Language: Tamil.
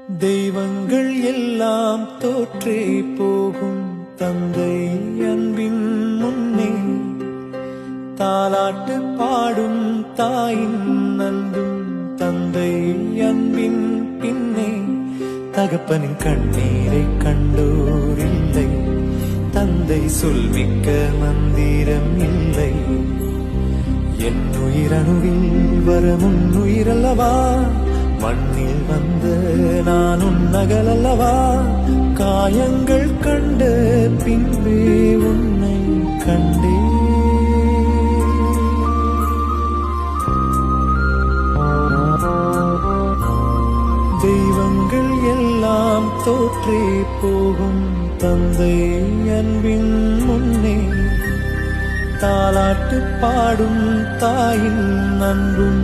தெய்வங்கள் எல்லாம் தோற்றே போகும் தந்தை அன்பின் முன்னே, தாலாட்டு பாடும் தாயின் அன்பும் தந்தை அன்பின் பின்னே. தகப்பனின் கண்ணீரை கண்டோர் இல்லை, தந்தை சொல்மிக்க மந்திரம் இல்லை. என் உயிரணுவில் வரும் உயிரல்லவா, மண்ணில் வந்த நான் உன்னகலல்லவா. காயங்கள் கண்ட பின்பே உன்னை கண்டே. தெய்வங்கள் எல்லாம் தோற்றே போகும் தந்தை அன்பின் முன்னே, தாலாட்டு பாடும் தாயின் அன்பும்